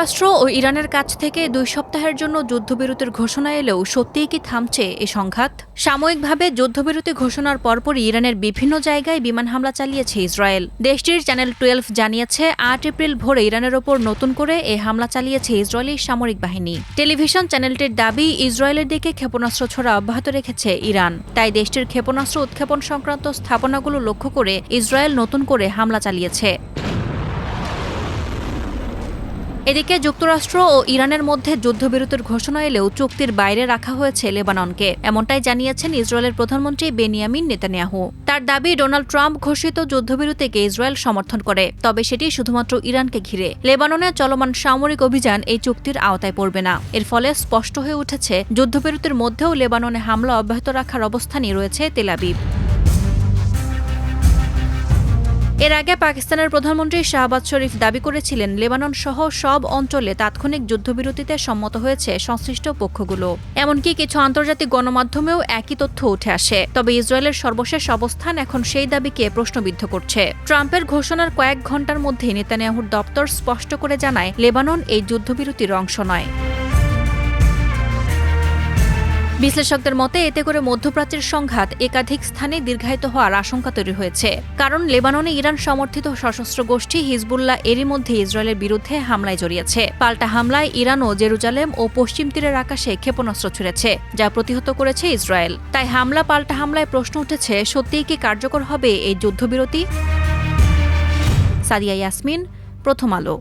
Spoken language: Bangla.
যুক্তরাষ্ট্র ও ইরানের কাছ থেকে ২ সপ্তাহের জন্য যুদ্ধবিরতির ঘোষণা এলেও সত্যিই কি থামছে এ সংঘাত? সাময়িকভাবে যুদ্ধবিরতি ঘোষণার পরপরই ইরানের বিভিন্ন জায়গায় বিমান হামলা চালিয়েছে ইসরায়েল। দেশটির চ্যানেল 12 জানিয়েছে ৮ এপ্রিল ভোরে ইরানের ওপর নতুন করে এ হামলা চালিয়েছে ইসরায়েলি সামরিক বাহিনী। টেলিভিশন চ্যানেলটির দাবি, ইসরায়েলের দিকে ক্ষেপণাস্ত্র ছোড়া অব্যাহত রেখেছে ইরান। তাই দেশটির ক্ষেপণাস্ত্র উৎক্ষেপণ সংক্রান্ত স্থাপনাগুলো লক্ষ্য করে ইসরায়েল নতুন করে হামলা চালিয়েছে। এদিকে যুক্তরাষ্ট্র ও ইরানের মধ্যে যুদ্ধবিরতির ঘোষণা এলেও চুক্তির বাইরে রাখা হয়েছে লেবাননকে, এমনটাই জানিয়েছেন ইসরায়েলের প্রধানমন্ত্রী বেনিয়ামিন নেতানিয়াহু। তার দাবি, ডোনাল্ড ট্রাম্প ঘোষিত যুদ্ধবিরতিকে ইসরায়েল সমর্থন করে, তবে সেটি শুধুমাত্র ইরানকে ঘিরে। লেবাননে চলমান সামরিক অভিযান এই চুক্তির আওতায় পড়বে না। এর ফলে স্পষ্ট হয়ে উঠেছে, যুদ্ধবিরতির মধ্যেও লেবাননে হামলা অব্যাহত রাখার অবস্থানই রয়েছে তেল আবিব। এর আগে পাকিস্তানের প্রধানমন্ত্রী শাহবাজ শরীফ দাবি করেছিলেন, লেবানন সহ সব অঞ্চলে তাৎক্ষণিক যুদ্ধবিরতিতে সম্মত হয়েছে সংশ্লিষ্ট পক্ষগুলো। এমনকি কিছু আন্তর্জাতিক গণমাধ্যমেও একই তথ্য উঠে আসে। তবে ইসরায়েলের সর্বশেষ অবস্থান এখন সেই দাবিকে প্রশ্নবিদ্ধ করছে। ট্রাম্পের ঘোষণার কয়েক ঘণ্টার মধ্যে নেতানিয়াহুর দপ্তর স্পষ্ট করে জানায়, লেবানন এই যুদ্ধবিরতির অংশ নয়। বিশ্লেষকদের মতে এতে করে মধ্যপ্রাচ্যের সংঘাত একাধিক স্থানে দীর্ঘায়িত হওয়ার আশঙ্কা তৈরি হয়েছে। কারণ লেবাননে ইরান সমর্থিত সশস্ত্র গোষ্ঠী হিজবুল্লাহ এরই মধ্যে ইসরায়েলের বিরুদ্ধে হামলায় জড়িয়েছে। পাল্টা হামলায় ইরানও জেরুজালেম ও পশ্চিম তীরের আকাশে ক্ষেপণাস্ত্র ছুড়েছে, যা প্রতিহত করেছে ইসরায়েল। তাই হামলা পাল্টা হামলায় প্রশ্ন উঠেছে, সত্যিই কি কার্যকর হবে এই যুদ্ধবিরতি? সাদিয়া ইয়াসমিন, প্রথম আলো।